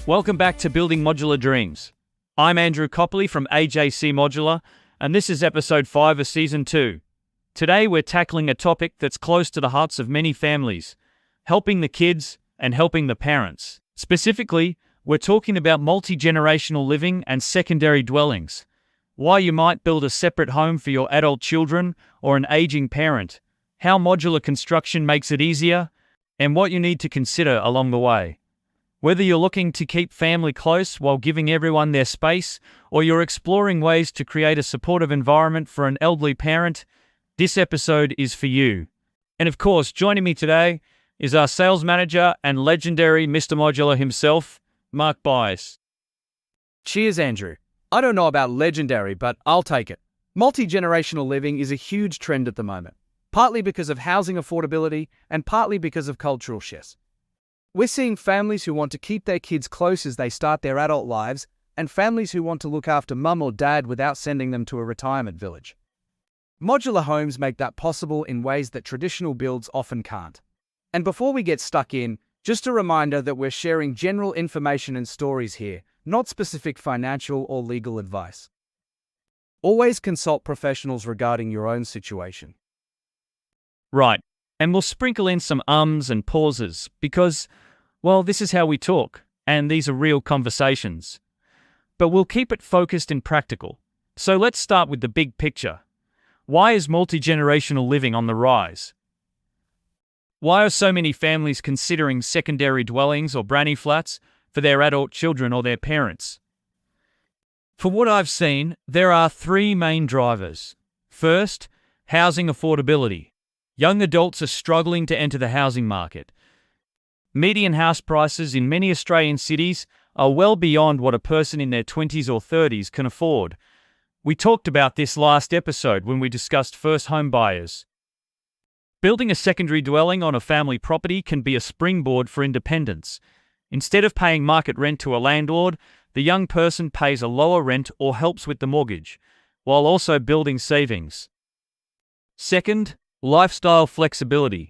Welcome back to Building Modular Dreams. I'm Andrew Copley from AJC Modular, and this is episode 5 of season 2. Today we're tackling a topic that's close to the hearts of many families, helping the kids and helping the parents. Specifically, we're talking about multi-generational living and secondary dwellings, why you might build a separate home for your adult children or an aging parent, how modular construction makes it easier, and what you need to consider along the way. Whether you're looking to keep family close while giving everyone their space, or you're exploring ways to create a supportive environment for an elderly parent, this episode is for you. And of course, joining me today is our sales manager and legendary Mr. Modular himself, Mark Byers. Cheers, Andrew. I don't know about legendary, but I'll take it. Multi-generational living is a huge trend at the moment, partly because of housing affordability and partly because of cultural shifts. We're seeing families who want to keep their kids close as they start their adult lives, and families who want to look after mum or dad without sending them to a retirement village. Modular homes make that possible in ways that traditional builds often can't. And before we get stuck in, just a reminder that we're sharing general information and stories here, not specific financial or legal advice. Always consult professionals regarding your own situation. Right, and we'll sprinkle in some ums and pauses because, well, this is how we talk, and these are real conversations. But we'll keep it focused and practical. So let's start with the big picture. Why is multi-generational living on the rise? Why are so many families considering secondary dwellings or granny flats for their adult children or their parents? From what I've seen, there are 3 main drivers. First, housing affordability. Young adults are struggling to enter the housing market. Median house prices in many Australian cities are well beyond what a person in their 20s or 30s can afford. We talked about this last episode when we discussed first home buyers. Building a secondary dwelling on a family property can be a springboard for independence. Instead of paying market rent to a landlord, the young person pays a lower rent or helps with the mortgage, while also building savings. Second, lifestyle flexibility.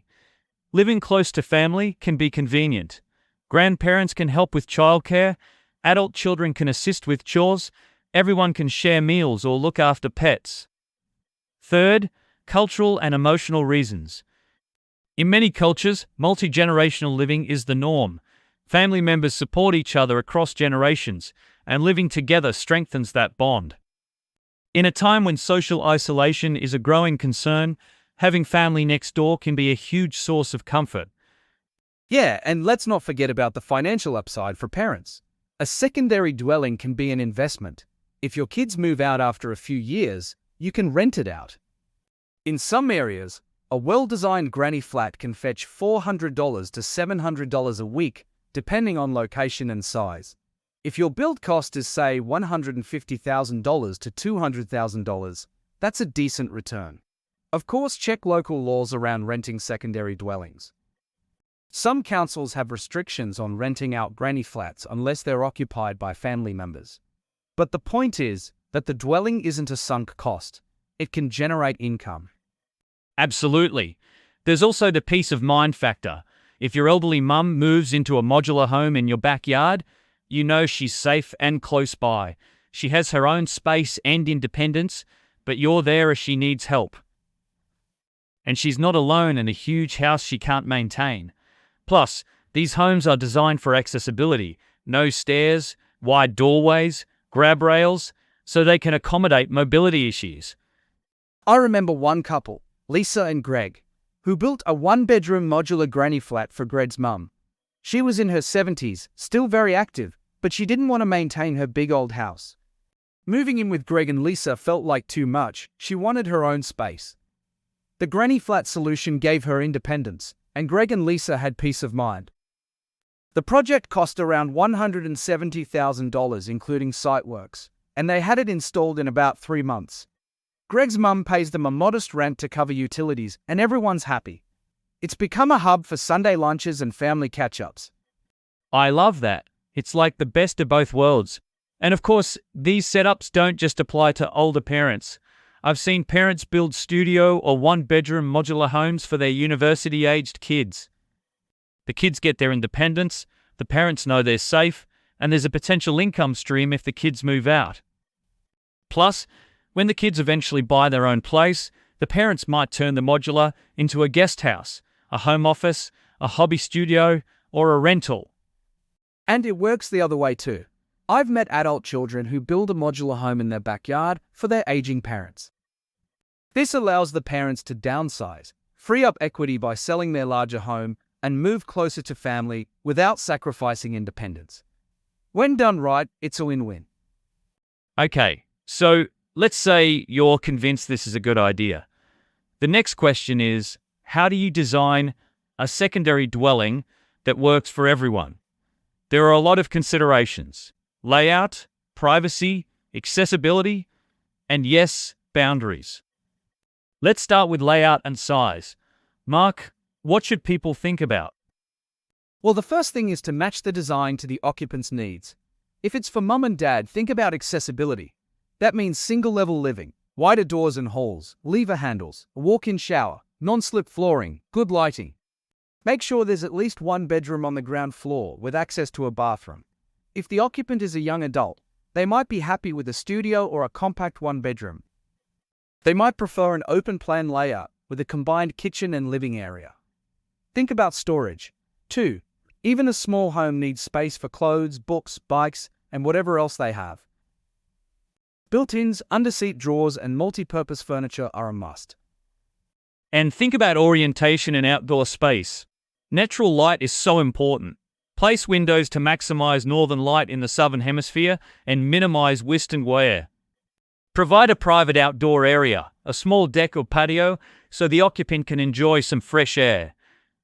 Living close to family can be convenient. Grandparents can help with childcare, adult children can assist with chores, everyone can share meals or look after pets. Third, cultural and emotional reasons. In many cultures, multi-generational living is the norm. Family members support each other across generations, and living together strengthens that bond. In a time when social isolation is a growing concern, having family next door can be a huge source of comfort. Yeah, and let's not forget about the financial upside for parents. A secondary dwelling can be an investment. If your kids move out after a few years, you can rent it out. In some areas, a well-designed granny flat can fetch $400 to $700 a week, depending on location and size. If your build cost is, say, $150,000 to $200,000, that's a decent return. Of course, check local laws around renting secondary dwellings. Some councils have restrictions on renting out granny flats unless they're occupied by family members. But the point is that the dwelling isn't a sunk cost. It can generate income. Absolutely. There's also the peace of mind factor. If your elderly mum moves into a modular home in your backyard, you know she's safe and close by. She has her own space and independence, but you're there if she needs help. And she's not alone in a huge house she can't maintain. Plus, these homes are designed for accessibility. No stairs, wide doorways, grab rails, so they can accommodate mobility issues. I remember one couple, Lisa and Greg, who built a 1-bedroom modular granny flat for Greg's mum. She was in her 70s, still very active, but she didn't want to maintain her big old house. Moving in with Greg and Lisa felt like too much. She wanted her own space. The granny flat solution gave her independence, and Greg and Lisa had peace of mind. The project cost around $170,000 including site works, and they had it installed in about 3 months. Greg's mum pays them a modest rent to cover utilities, and everyone's happy. It's become a hub for Sunday lunches and family catch-ups. I love that. It's like the best of both worlds. And of course, these setups don't just apply to older parents. I've seen parents build studio or 1-bedroom modular homes for their university-aged kids. The kids get their independence, the parents know they're safe, and there's a potential income stream if the kids move out. Plus, when the kids eventually buy their own place, the parents might turn the modular into a guest house, a home office, a hobby studio, or a rental. And it works the other way too. I've met adult children who build a modular home in their backyard for their aging parents. This allows the parents to downsize, free up equity by selling their larger home, and move closer to family without sacrificing independence. When done right, it's a win-win. Okay, so let's say you're convinced this is a good idea. The next question is, how do you design a secondary dwelling that works for everyone? There are a lot of considerations: layout, privacy, accessibility, and yes, boundaries. Let's start with layout and size. Mark, what should people think about? Well, the first thing is to match the design to the occupant's needs. If it's for mum and dad, think about accessibility. That means single-level living, wider doors and halls, lever handles, a walk-in shower, non-slip flooring, good lighting. Make sure there's at least one bedroom on the ground floor with access to a bathroom. If the occupant is a young adult, they might be happy with a studio or a compact one-bedroom. They might prefer an open-plan layout with a combined kitchen and living area. Think about storage, too. Even a small home needs space for clothes, books, bikes, and whatever else they have. Built-ins, underseat drawers, and multi-purpose furniture are a must. And think about orientation and outdoor space. Natural light is so important. Place windows to maximize northern light in the southern hemisphere and minimize western glare. Provide a private outdoor area, a small deck or patio, so the occupant can enjoy some fresh air.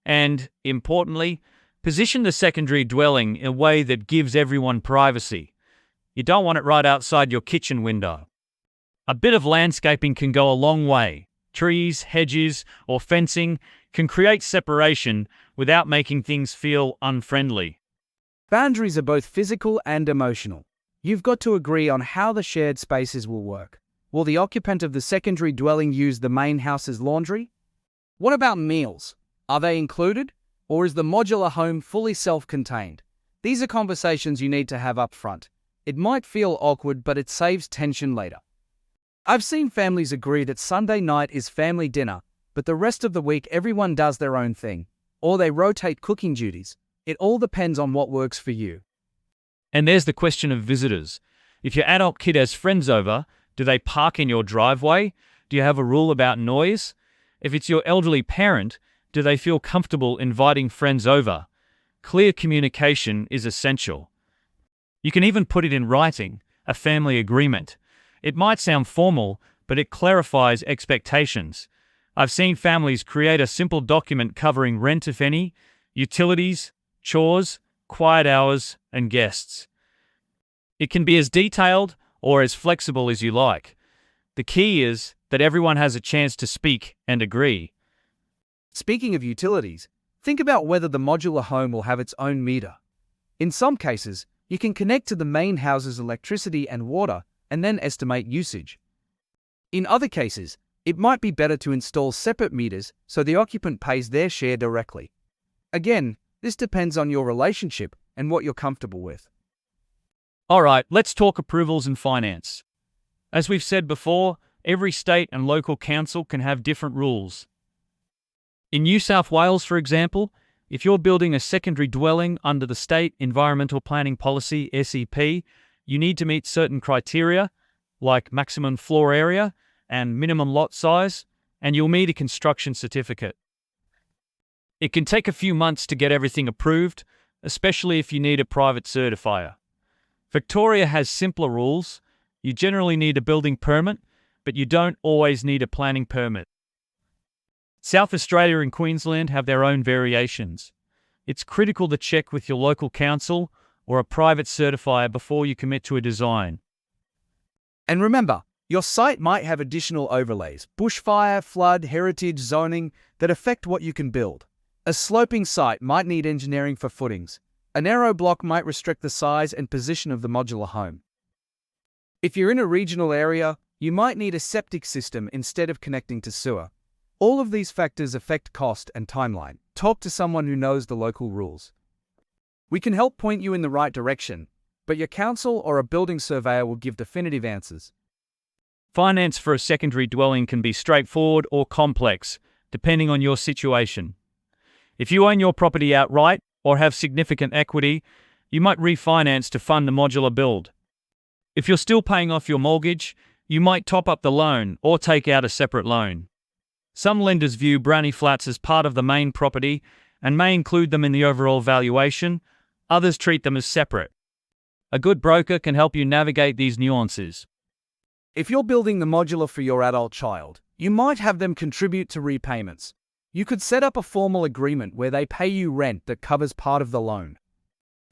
And, importantly, position the secondary dwelling in a way that gives everyone privacy. You don't want it right outside your kitchen window. A bit of landscaping can go a long way. Trees, hedges, or fencing can create separation without making things feel unfriendly. Boundaries are both physical and emotional. You've got to agree on how the shared spaces will work. Will the occupant of the secondary dwelling use the main house's laundry? What about meals? Are they included? Or is the modular home fully self-contained? These are conversations you need to have up front. It might feel awkward, but it saves tension later. I've seen families agree that Sunday night is family dinner, but the rest of the week everyone does their own thing, or they rotate cooking duties. It all depends on what works for you. And there's the question of visitors. If your adult kid has friends over, do they park in your driveway? Do you have a rule about noise? If it's your elderly parent, do they feel comfortable inviting friends over? Clear communication is essential. You can even put it in writing, a family agreement. It might sound formal, but it clarifies expectations. I've seen families create a simple document covering rent, if any, utilities, chores, quiet hours, and guests. It can be as detailed or as flexible as you like. The key is that everyone has a chance to speak and agree. Speaking of utilities, think about whether the modular home will have its own meter. In some cases, you can connect to the main house's electricity and water and then estimate usage. In other cases, it might be better to install separate meters so the occupant pays their share directly. Again, this depends on your relationship and what you're comfortable with. All right, let's talk approvals and finance. As we've said before, every state and local council can have different rules. In New South Wales, for example, if you're building a secondary dwelling under the State Environmental Planning Policy (SEP), you need to meet certain criteria, like maximum floor area and minimum lot size, and you'll need a construction certificate. It can take a few months to get everything approved, especially if you need a private certifier. Victoria has simpler rules. You generally need a building permit, but you don't always need a planning permit. South Australia and Queensland have their own variations. It's critical to check with your local council or a private certifier before you commit to a design. And remember, your site might have additional overlays, bushfire, flood, heritage, zoning, that affect what you can build. A sloping site might need engineering for footings. A narrow block might restrict the size and position of the modular home. If you're in a regional area, you might need a septic system instead of connecting to sewer. All of these factors affect cost and timeline. Talk to someone who knows the local rules. We can help point you in the right direction, but your council or a building surveyor will give definitive answers. Finance for a secondary dwelling can be straightforward or complex, depending on your situation. If you own your property outright or have significant equity, you might refinance to fund the modular build. If you're still paying off your mortgage, you might top up the loan or take out a separate loan. Some lenders view brownie flats as part of the main property and may include them in the overall valuation. Others treat them as separate. A good broker can help you navigate these nuances. If you're building the modular for your adult child, you might have them contribute to repayments. You could set up a formal agreement where they pay you rent that covers part of the loan.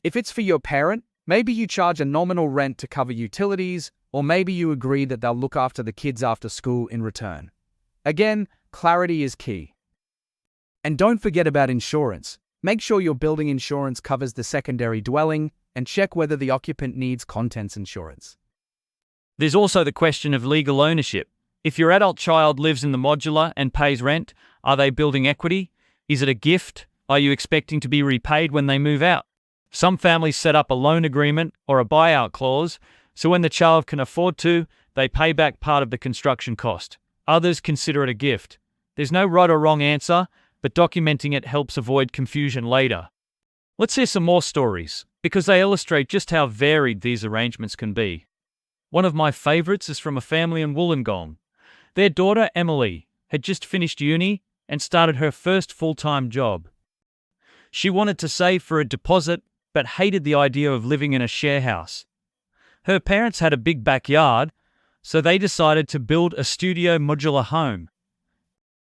If it's for your parent, maybe you charge a nominal rent to cover utilities, or maybe you agree that they'll look after the kids after school in return. Again, clarity is key. And don't forget about insurance. Make sure your building insurance covers the secondary dwelling, and check whether the occupant needs contents insurance. There's also the question of legal ownership. If your adult child lives in the modular and pays rent, are they building equity? Is it a gift? Are you expecting to be repaid when they move out? Some families set up a loan agreement or a buyout clause, so when the child can afford to, they pay back part of the construction cost. Others consider it a gift. There's no right or wrong answer, but documenting it helps avoid confusion later. Let's hear some more stories, because they illustrate just how varied these arrangements can be. One of my favorites is from a family in Wollongong. Their daughter, Emily, had just finished uni and started her first full-time job. She wanted to save for a deposit, but hated the idea of living in a share house. Her parents had a big backyard, so they decided to build a studio modular home.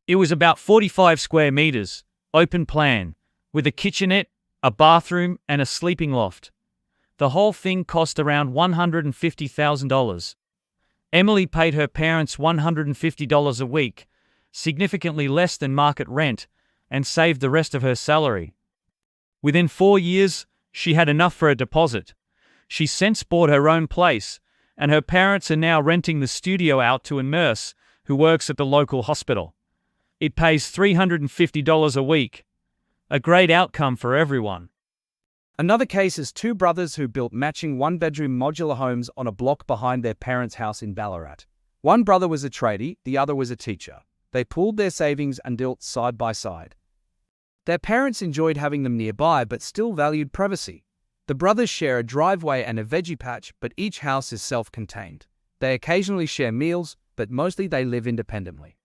It was about 45 square meters, open plan, with a kitchenette, a bathroom, and a sleeping loft. The whole thing cost around $150,000. Emily paid her parents $150 a week, significantly less than market rent, and saved the rest of her salary. Within 4 years, she had enough for a deposit. She since bought her own place, and her parents are now renting the studio out to a nurse who works at the local hospital. It pays $350 a week. A great outcome for everyone. Another case is two brothers who built matching one-bedroom modular homes on a block behind their parents' house in Ballarat. One brother was a tradie, the other was a teacher. They pooled their savings and built side by side. Their parents enjoyed having them nearby but still valued privacy. The brothers share a driveway and a veggie patch, but each house is self-contained. They occasionally share meals, but mostly they live independently.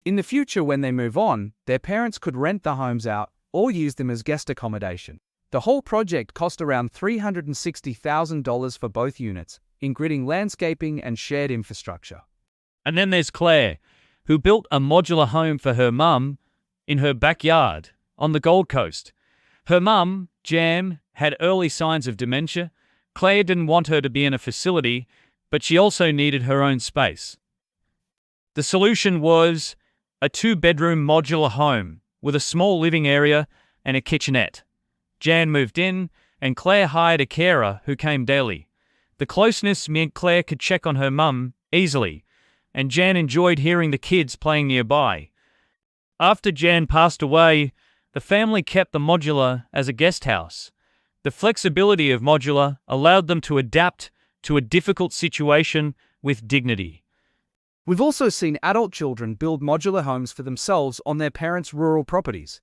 In the future, when they move on, their parents could rent the homes out or use them as guest accommodation. The whole project cost around $360,000 for both units, including landscaping and shared infrastructure. And then there's Claire, who built a modular home for her mum in her backyard on the Gold Coast. Her mum, Jam, had early signs of dementia. Claire didn't want her to be in a facility, but she also needed her own space. The solution was a 2-bedroom modular home with a small living area and a kitchenette. Jan moved in, and Claire hired a carer who came daily. The closeness meant Claire could check on her mum easily, and Jan enjoyed hearing the kids playing nearby. After Jan passed away, the family kept the modular as a guest house. The flexibility of modular allowed them to adapt to a difficult situation with dignity. We've also seen adult children build modular homes for themselves on their parents' rural properties.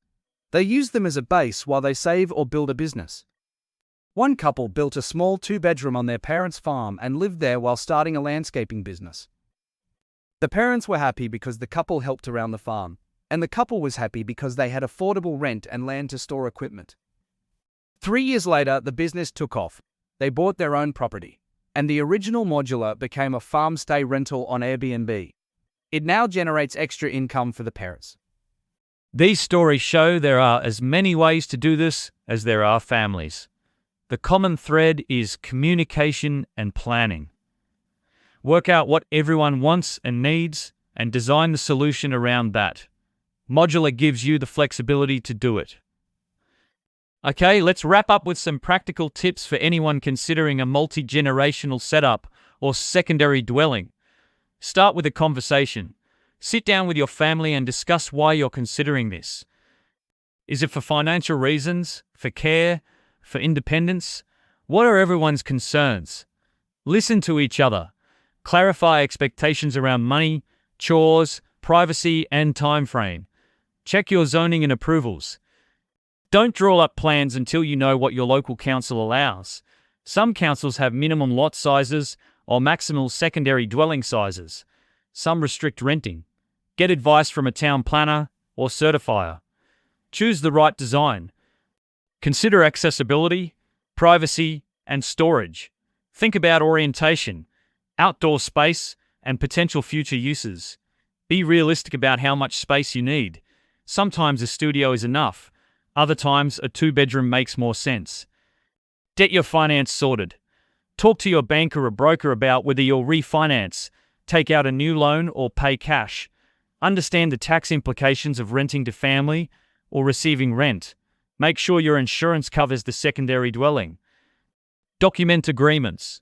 They use them as a base while they save or build a business. One couple built a small 2-bedroom on their parents' farm and lived there while starting a landscaping business. The parents were happy because the couple helped around the farm, and the couple was happy because they had affordable rent and land to store equipment. 3 years later, the business took off. They bought their own property, and the original modular became a farm stay rental on Airbnb. It now generates extra income for the parents. These stories show there are as many ways to do this as there are families. The common thread is communication and planning. Work out what everyone wants and needs and design the solution around that. Modular gives you the flexibility to do it. Okay, let's wrap up with some practical tips for anyone considering a multi-generational setup or secondary dwelling. Start with a conversation. Sit down with your family and discuss why you're considering this. Is it for financial reasons, for care, for independence? What are everyone's concerns? Listen to each other. Clarify expectations around money, chores, privacy, and time frame. Check your zoning and approvals. Don't draw up plans until you know what your local council allows. Some councils have minimum lot sizes or maximal secondary dwelling sizes. Some restrict renting. Get advice from a town planner or certifier. Choose the right design. Consider accessibility, privacy, and storage. Think about orientation, outdoor space, and potential future uses. Be realistic about how much space you need. Sometimes a studio is enough. Other times, a 2-bedroom makes more sense. Get your finance sorted. Talk to your banker or broker about whether you'll refinance, take out a new loan, or pay cash. Understand the tax implications of renting to family or receiving rent. Make sure your insurance covers the secondary dwelling. Document agreements.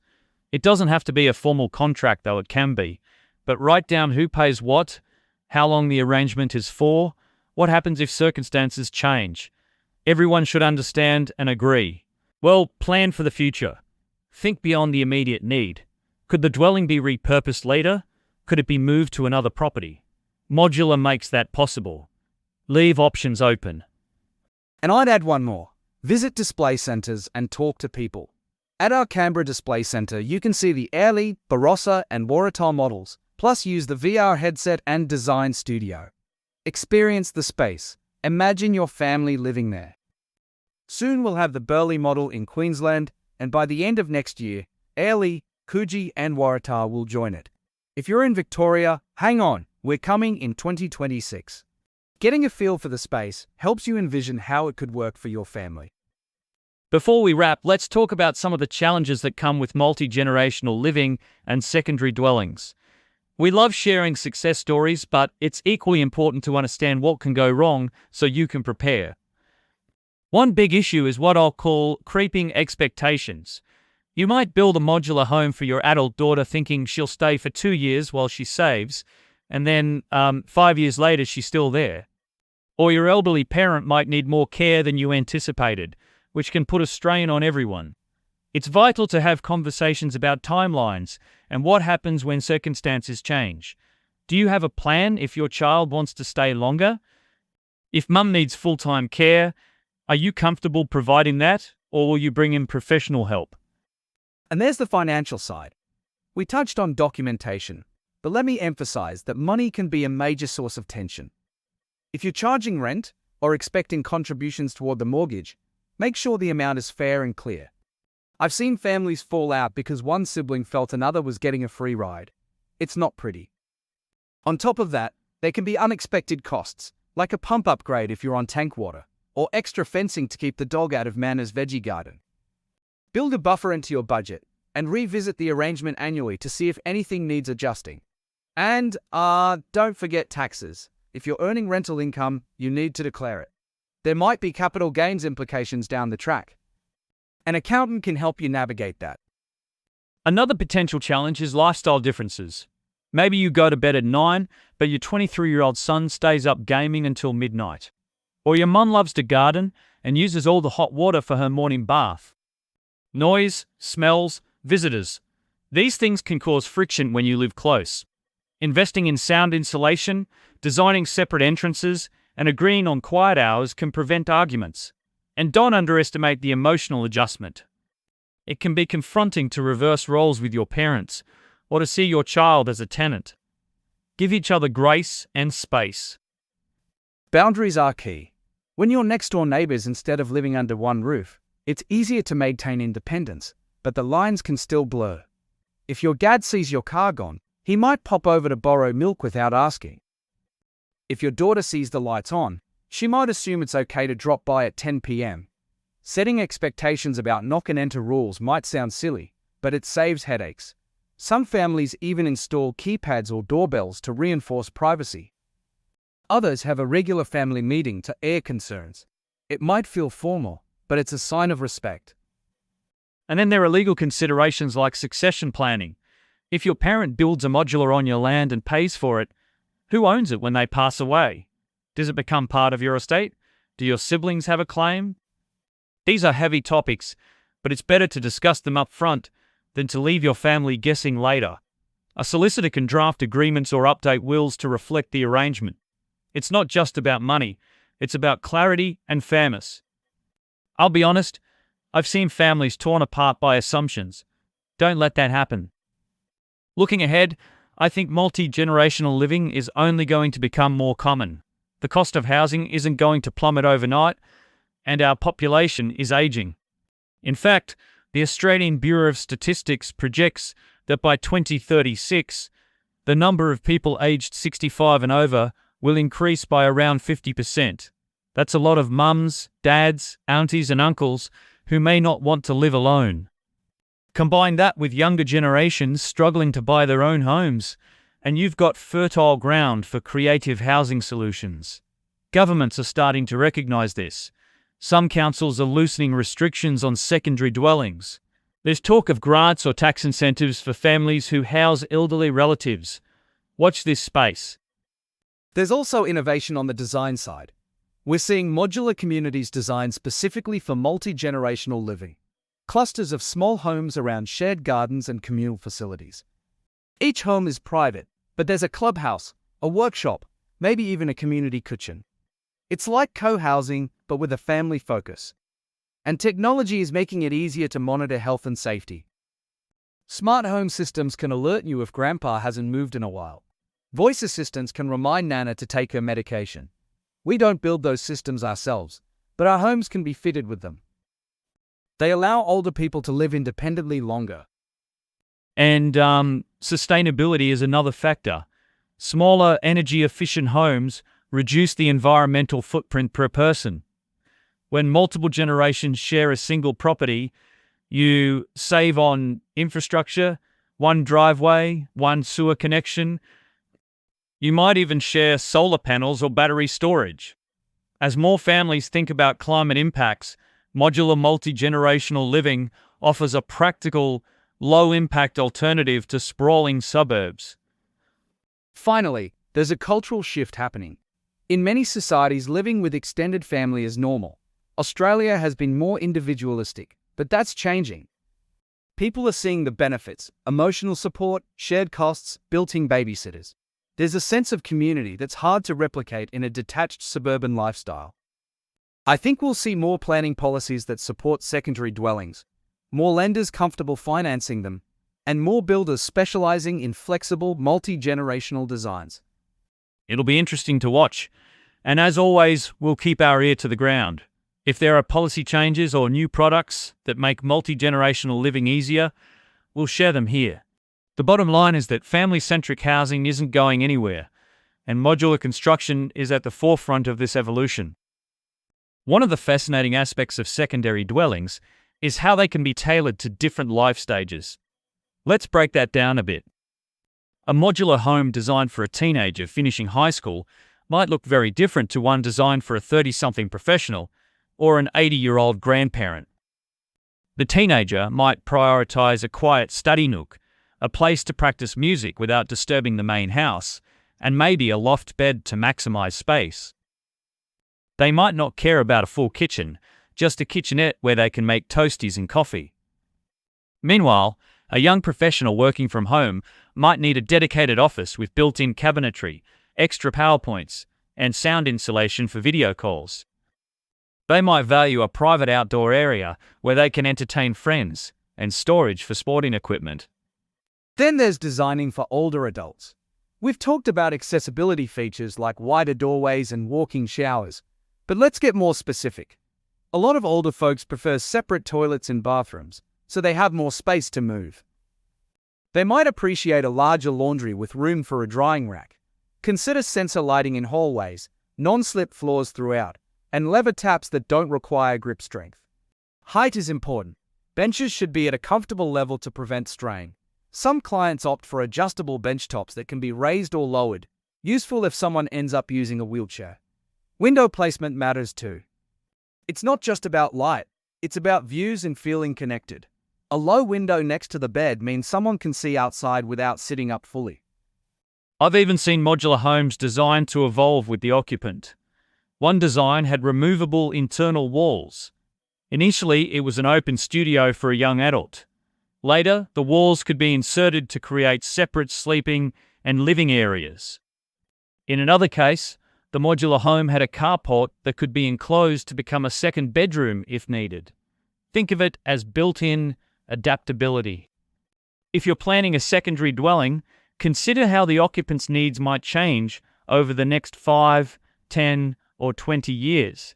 It doesn't have to be a formal contract, though it can be, but write down who pays what, how long the arrangement is for, what happens if circumstances change. Everyone should understand and agree. Well, plan for the future. Think beyond the immediate need. Could the dwelling be repurposed later? Could it be moved to another property? Modular makes that possible. Leave options open. And I'd add one more. Visit display centres and talk to people. At our Canberra Display Centre, you can see the Airlie, Barossa and Waratah models, plus use the VR headset and design studio. Experience the space. Imagine your family living there. Soon we'll have the Burleigh model in Queensland, and by the end of next year, Airlie, Coogee and Waratah will join it. If you're in Victoria, hang on, we're coming in 2026. Getting a feel for the space helps you envision how it could work for your family. Before we wrap, let's talk about some of the challenges that come with multi-generational living and secondary dwellings. We love sharing success stories, but it's equally important to understand what can go wrong so you can prepare. One big issue is what I'll call creeping expectations. You might build a modular home for your adult daughter thinking she'll stay for 2 years while she saves, and then 5 years later she's still there. Or your elderly parent might need more care than you anticipated, which can put a strain on everyone. It's vital to have conversations about timelines and what happens when circumstances change. Do you have a plan if your child wants to stay longer? If mum needs full-time care, are you comfortable providing that, or will you bring in professional help? And there's the financial side. We touched on documentation, but let me emphasize that money can be a major source of tension. If you're charging rent or expecting contributions toward the mortgage, make sure the amount is fair and clear. I've seen families fall out because one sibling felt another was getting a free ride. It's not pretty. On top of that, there can be unexpected costs, like a pump upgrade if you're on tank water, or extra fencing to keep the dog out of Mana's veggie garden. Build a buffer into your budget and revisit the arrangement annually to see if anything needs adjusting. And don't forget taxes. If you're earning rental income, you need to declare it. There might be capital gains implications down the track. An accountant can help you navigate that. Another potential challenge is lifestyle differences. Maybe you go to bed at 9, but your 23-year-old son stays up gaming until midnight. Or your mum loves to garden and uses all the hot water for her morning bath. Noise, smells, visitors. These things can cause friction when you live close. Investing in sound insulation, designing separate entrances, and agreeing on quiet hours can prevent arguments. And don't underestimate the emotional adjustment. It can be confronting to reverse roles with your parents or to see your child as a tenant. Give each other grace and space. Boundaries are key. When you're next door neighbors instead of living under one roof, it's easier to maintain independence, but the lines can still blur. If your dad sees your car gone, he might pop over to borrow milk without asking. If your daughter sees the lights on, she might assume it's okay to drop by at 10 p.m. Setting expectations about knock and enter rules might sound silly, but it saves headaches. Some families even install keypads or doorbells to reinforce privacy. Others have a regular family meeting to air concerns. It might feel formal, but it's a sign of respect. And then there are legal considerations like succession planning. If your parent builds a modular on your land and pays for it, who owns it when they pass away? Does it become part of your estate? Do your siblings have a claim? These are heavy topics, but it's better to discuss them up front than to leave your family guessing later. A solicitor can draft agreements or update wills to reflect the arrangement. It's not just about money, it's about clarity and fairness. I'll be honest, I've seen families torn apart by assumptions. Don't let that happen. Looking ahead, I think multi-generational living is only going to become more common. The cost of housing isn't going to plummet overnight, and our population is aging. In fact, the Australian Bureau of Statistics projects that by 2036, the number of people aged 65 and over will increase by around 50%. That's a lot of mums, dads, aunties and uncles who may not want to live alone. Combine that with younger generations struggling to buy their own homes, and you've got fertile ground for creative housing solutions. Governments are starting to recognise this. Some councils are loosening restrictions on secondary dwellings. There's talk of grants or tax incentives for families who house elderly relatives. Watch this space. There's also innovation on the design side. We're seeing modular communities designed specifically for multi-generational living. Clusters of small homes around shared gardens and communal facilities. Each home is private, but there's a clubhouse, a workshop, maybe even a community kitchen. It's like co-housing, but with a family focus. And technology is making it easier to monitor health and safety. Smart home systems can alert you if grandpa hasn't moved in a while. Voice assistants can remind Nana to take her medication. We don't build those systems ourselves, but our homes can be fitted with them. They allow older people to live independently longer. And sustainability is another factor. Smaller, energy-efficient homes reduce the environmental footprint per person. When multiple generations share a single property, you save on infrastructure, one driveway, one sewer connection. You might even share solar panels or battery storage. As more families think about climate impacts, modular multi-generational living offers a practical, low-impact alternative to sprawling suburbs. Finally, there's a cultural shift happening. In many societies, living with extended family is normal. Australia has been more individualistic, but that's changing. People are seeing the benefits: emotional support, shared costs, built-in babysitters. There's a sense of community that's hard to replicate in a detached suburban lifestyle. I think we'll see more planning policies that support secondary dwellings, more lenders comfortable financing them, and more builders specializing in flexible, multi-generational designs. It'll be interesting to watch. And as always, we'll keep our ear to the ground. If there are policy changes or new products that make multi-generational living easier, we'll share them here. The bottom line is that family-centric housing isn't going anywhere, and modular construction is at the forefront of this evolution. One of the fascinating aspects of secondary dwellings is how they can be tailored to different life stages. Let's break that down a bit. A modular home designed for a teenager finishing high school might look very different to one designed for a 30-something professional or an 80-year-old grandparent. The teenager might prioritize a quiet study nook, a place to practice music without disturbing the main house, and maybe a loft bed to maximize space. They might not care about a full kitchen, just a kitchenette where they can make toasties and coffee. Meanwhile, a young professional working from home might need a dedicated office with built-in cabinetry, extra PowerPoints, and sound insulation for video calls. They might value a private outdoor area where they can entertain friends, and storage for sporting equipment. Then there's designing for older adults. We've talked about accessibility features like wider doorways and walk-in showers, but let's get more specific. A lot of older folks prefer separate toilets and bathrooms, so they have more space to move. They might appreciate a larger laundry with room for a drying rack. Consider sensor lighting in hallways, non-slip floors throughout, and lever taps that don't require grip strength. Height is important. Benches should be at a comfortable level to prevent strain. Some clients opt for adjustable bench tops that can be raised or lowered, useful if someone ends up using a wheelchair. Window placement matters too. It's not just about light, it's about views and feeling connected. A low window next to the bed means someone can see outside without sitting up fully. I've even seen modular homes designed to evolve with the occupant. One design had removable internal walls. Initially, it was an open studio for a young adult. Later, the walls could be inserted to create separate sleeping and living areas. In another case, the modular home had a carport that could be enclosed to become a second bedroom if needed. Think of it as built-in adaptability. If you're planning a secondary dwelling, consider how the occupant's needs might change over the next 5, 10, or 20 years.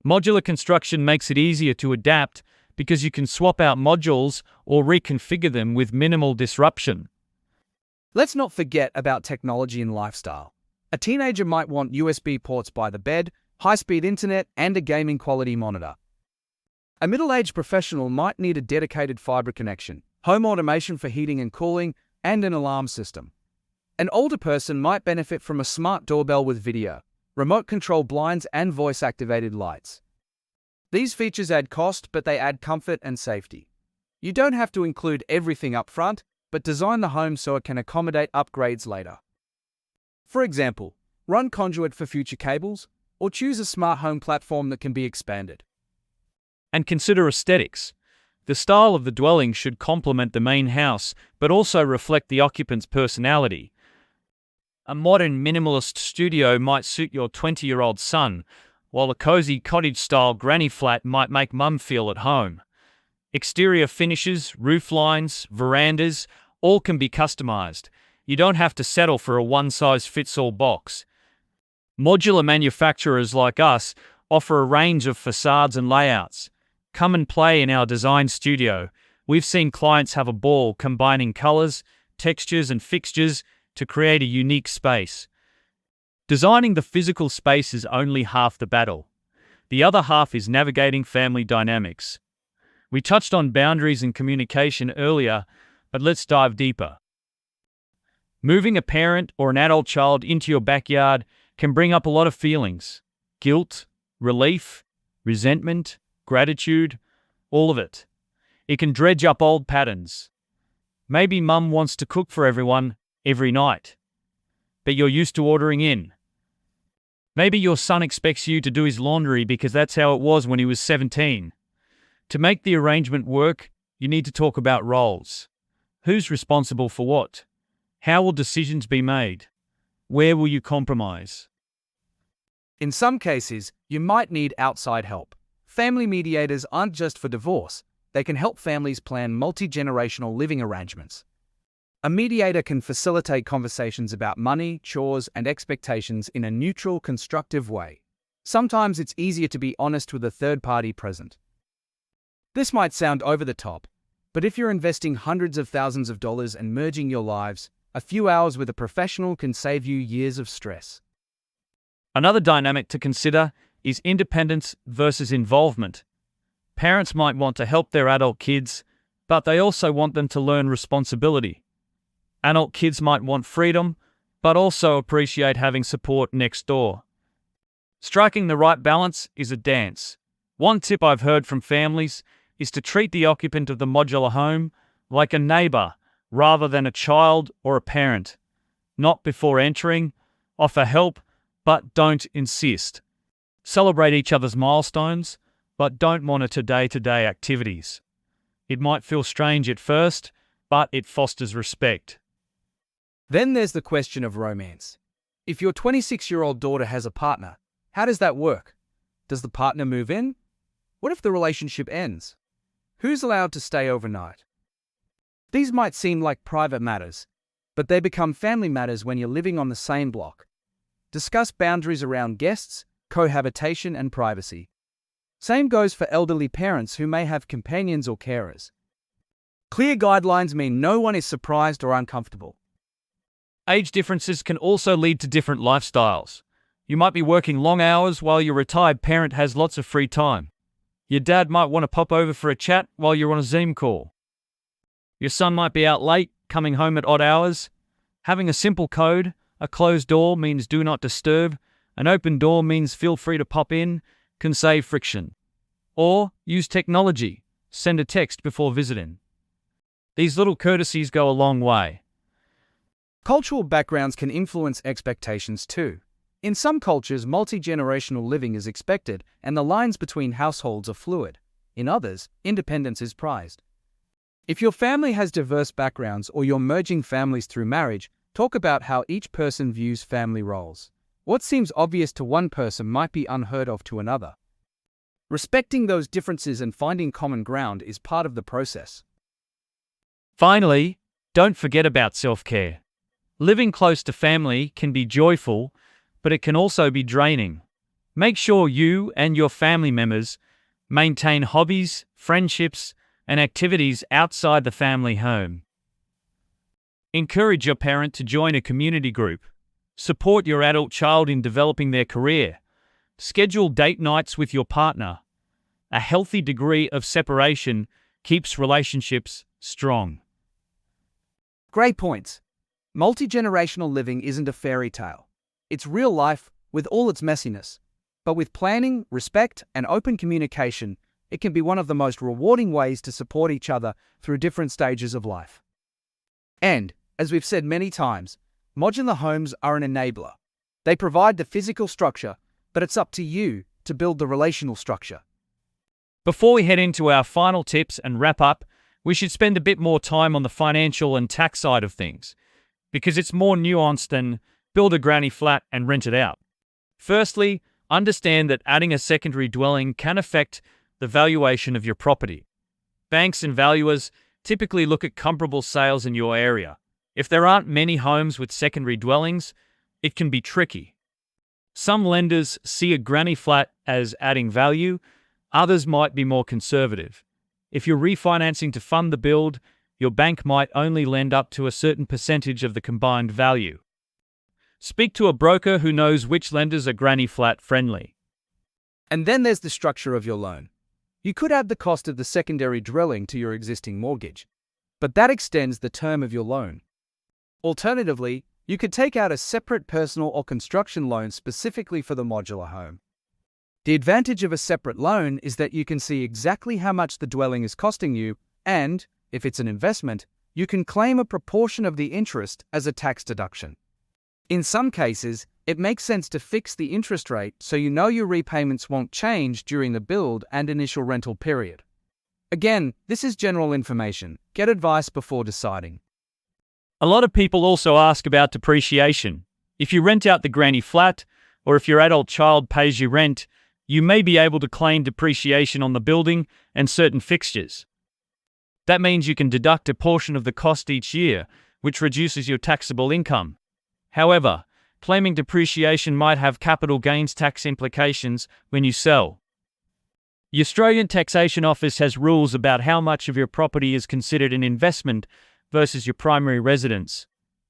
Modular construction makes it easier to adapt because you can swap out modules or reconfigure them with minimal disruption. Let's not forget about technology and lifestyle. A teenager might want USB ports by the bed, high-speed internet, and a gaming quality monitor. A middle-aged professional might need a dedicated fiber connection, home automation for heating and cooling, and an alarm system. An older person might benefit from a smart doorbell with video, remote control blinds, and voice-activated lights. These features add cost, but they add comfort and safety. You don't have to include everything up front, but design the home so it can accommodate upgrades later. For example, run conduit for future cables, or choose a smart home platform that can be expanded. And consider aesthetics. The style of the dwelling should complement the main house, but also reflect the occupant's personality. A modern minimalist studio might suit your 20-year-old son, while a cozy cottage-style granny flat might make mum feel at home. Exterior finishes, roof lines, verandas, all can be customized. You don't have to settle for a one-size-fits-all box. Modular manufacturers like us offer a range of facades and layouts. Come and play in our design studio. We've seen clients have a ball combining colors, textures, and fixtures to create a unique space. Designing the physical space is only half the battle. The other half is navigating family dynamics. We touched on boundaries and communication earlier, but let's dive deeper. Moving a parent or an adult child into your backyard can bring up a lot of feelings. Guilt, relief, resentment, gratitude, all of it. It can dredge up old patterns. Maybe mum wants to cook for everyone every night, but you're used to ordering in. Maybe your son expects you to do his laundry because that's how it was when he was 17. To make the arrangement work, you need to talk about roles. Who's responsible for what? How will decisions be made? Where will you compromise? In some cases, you might need outside help. Family mediators aren't just for divorce. They can help families plan multi-generational living arrangements. A mediator can facilitate conversations about money, chores, and expectations in a neutral, constructive way. Sometimes it's easier to be honest with a third party present. This might sound over the top, but if you're investing hundreds of thousands of dollars and merging your lives, a few hours with a professional can save you years of stress. Another dynamic to consider is independence versus involvement. Parents might want to help their adult kids, but they also want them to learn responsibility. Adult kids might want freedom, but also appreciate having support next door. Striking the right balance is a dance. One tip I've heard from families is to treat the occupant of the modular home like a neighbor rather than a child or a parent. Not before entering, offer help, but don't insist. Celebrate each other's milestones, but don't monitor day-to-day activities. It might feel strange at first, but it fosters respect. Then there's the question of romance. If your 26-year-old daughter has a partner, how does that work? Does the partner move in? What if the relationship ends? Who's allowed to stay overnight? These might seem like private matters, but they become family matters when you're living on the same block. Discuss boundaries around guests, cohabitation, and privacy. Same goes for elderly parents who may have companions or carers. Clear guidelines mean no one is surprised or uncomfortable. Age differences can also lead to different lifestyles. You might be working long hours while your retired parent has lots of free time. Your dad might want to pop over for a chat while you're on a Zoom call. Your son might be out late, coming home at odd hours. Having a simple code, a closed door means do not disturb, an open door means feel free to pop in, can save friction. Or use technology, send a text before visiting. These little courtesies go a long way. Cultural backgrounds can influence expectations too. In some cultures, multi-generational living is expected and the lines between households are fluid. In others, independence is prized. If your family has diverse backgrounds or you're merging families through marriage, talk about how each person views family roles. What seems obvious to one person might be unheard of to another. Respecting those differences and finding common ground is part of the process. Finally, don't forget about self-care. Living close to family can be joyful, but it can also be draining. Make sure you and your family members maintain hobbies, friendships, and activities outside the family home. Encourage your parent to join a community group. Support your adult child in developing their career. Schedule date nights with your partner. A healthy degree of separation keeps relationships strong. Great points. Multi-generational living isn't a fairy tale. It's real life with all its messiness. But with planning, respect, and open communication, it can be one of the most rewarding ways to support each other through different stages of life. And, as we've said many times, modular homes are an enabler. They provide the physical structure, but it's up to you to build the relational structure. Before we head into our final tips and wrap up, we should spend a bit more time on the financial and tax side of things, because it's more nuanced than build a granny flat and rent it out. Firstly, understand that adding a secondary dwelling can affect the valuation of your property. Banks and valuers typically look at comparable sales in your area. If there aren't many homes with secondary dwellings, it can be tricky. Some lenders see a granny flat as adding value, others might be more conservative. If you're refinancing to fund the build, your bank might only lend up to a certain percentage of the combined value. Speak to a broker who knows which lenders are granny flat friendly. And then there's the structure of your loan. You could add the cost of the secondary dwelling to your existing mortgage, but that extends the term of your loan. Alternatively, you could take out a separate personal or construction loan specifically for the modular home. The advantage of a separate loan is that you can see exactly how much the dwelling is costing you, and, if it's an investment, you can claim a proportion of the interest as a tax deduction. In some cases, it makes sense to fix the interest rate so you know your repayments won't change during the build and initial rental period. Again, this is general information. Get advice before deciding. A lot of people also ask about depreciation. If you rent out the granny flat, or if your adult child pays you rent, you may be able to claim depreciation on the building and certain fixtures. That means you can deduct a portion of the cost each year, which reduces your taxable income. However, claiming depreciation might have capital gains tax implications when you sell. The Australian Taxation Office has rules about how much of your property is considered an investment versus your primary residence.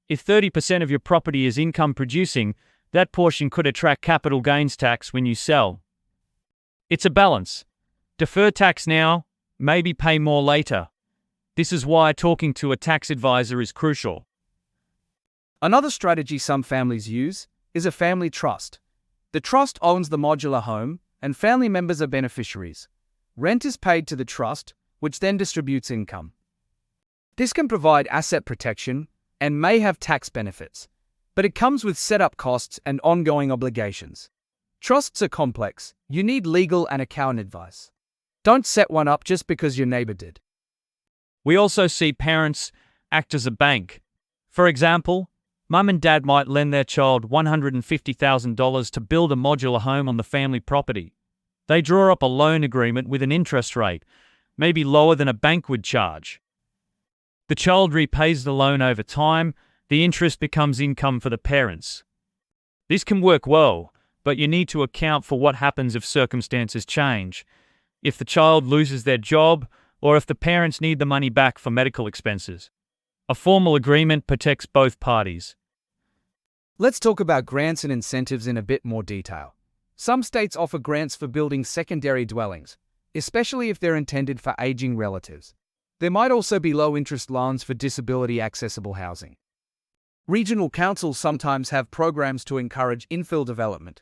If 30% of your property is income producing, that portion could attract capital gains tax when you sell. It's a balance. Defer tax now, maybe pay more later. This is why talking to a tax advisor is crucial. Another strategy some families use is a family trust. The trust owns the modular home, and family members are beneficiaries. Rent is paid to the trust, which then distributes income. This can provide asset protection and may have tax benefits, but it comes with setup costs and ongoing obligations. Trusts are complex. You need legal and accountant advice. Don't set one up just because your neighbor did. We also see parents act as a bank. For example, Mum and Dad might lend their child $150,000 to build a modular home on the family property. They draw up a loan agreement with an interest rate, maybe lower than a bank would charge. The child repays the loan over time, the interest becomes income for the parents. This can work well, but you need to account for what happens if circumstances change. If the child loses their job, or if the parents need the money back for medical expenses. A formal agreement protects both parties. Let's talk about grants and incentives in a bit more detail. Some states offer grants for building secondary dwellings, especially if they're intended for aging relatives. There might also be low-interest loans for disability-accessible housing. Regional councils sometimes have programs to encourage infill development,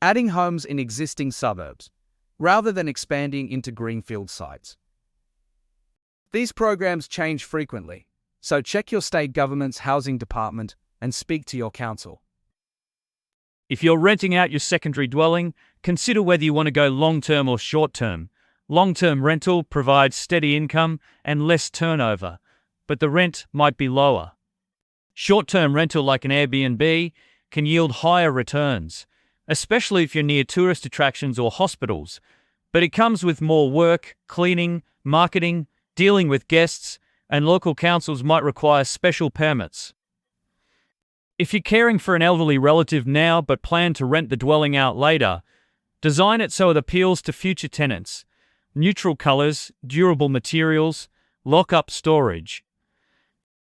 adding homes in existing suburbs, rather than expanding into greenfield sites. These programs change frequently, so check your state government's housing department and speak to your council. If you're renting out your secondary dwelling, consider whether you want to go long-term or short-term. Long-term rental provides steady income and less turnover, but the rent might be lower. Short-term rental like an Airbnb can yield higher returns, especially if you're near tourist attractions or hospitals, but it comes with more work, cleaning, marketing, dealing with guests, and local councils might require special permits. If you're caring for an elderly relative now but plan to rent the dwelling out later, design it so it appeals to future tenants. Neutral colors, durable materials, lock-up storage.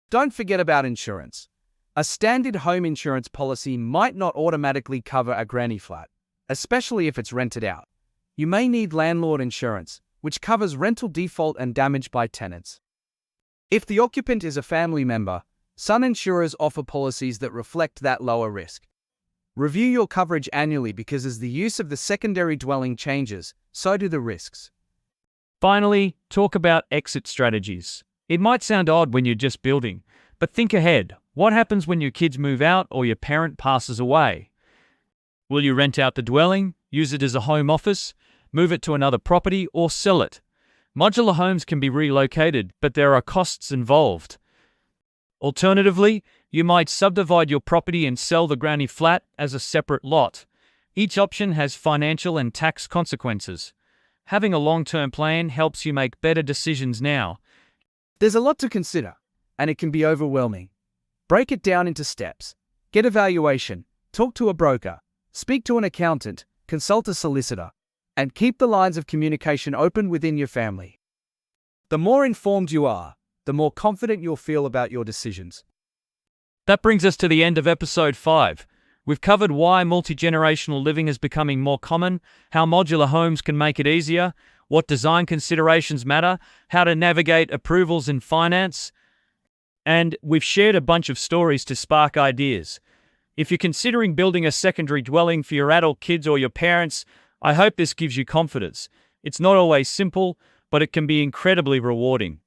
Don't forget about insurance. A standard home insurance policy might not automatically cover a granny flat, especially if it's rented out. You may need landlord insurance, which covers rental default and damage by tenants. If the occupant is a family member, some insurers offer policies that reflect that lower risk. Review your coverage annually because as the use of the secondary dwelling changes, so do the risks. Finally, talk about exit strategies. It might sound odd when you're just building, but think ahead. What happens when your kids move out or your parent passes away? Will you rent out the dwelling, use it as a home office, move it to another property, or sell it? Modular homes can be relocated, but there are costs involved. Alternatively, you might subdivide your property and sell the granny flat as a separate lot. Each option has financial and tax consequences. Having a long-term plan helps you make better decisions now. There's a lot to consider, and it can be overwhelming. Break it down into steps. Get a valuation, talk to a broker, speak to an accountant, consult a solicitor, and keep the lines of communication open within your family. The more informed you are, the more confident you'll feel about your decisions. That brings us to the end of episode 5. We've covered why multi-generational living is becoming more common, how modular homes can make it easier, what design considerations matter, how to navigate approvals and finance, and we've shared a bunch of stories to spark ideas. If you're considering building a secondary dwelling for your adult kids or your parents, I hope this gives you confidence. It's not always simple, but it can be incredibly rewarding.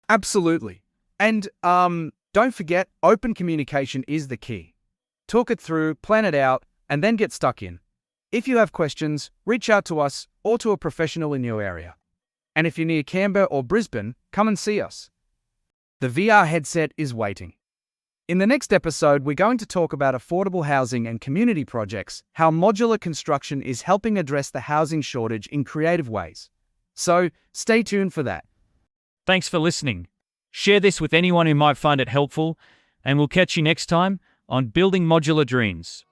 Absolutely. And don't forget, open communication is the key. Talk it through, plan it out, and then get stuck in. If you have questions, reach out to us or to a professional in your area. And if you're near Canberra or Brisbane, come and see us. The VR headset is waiting. In the next episode, we're going to talk about affordable housing and community projects, how modular construction is helping address the housing shortage in creative ways. So, stay tuned for that. Thanks for listening. Share this with anyone who might find it helpful, and we'll catch you next time on Building Modular Dreams.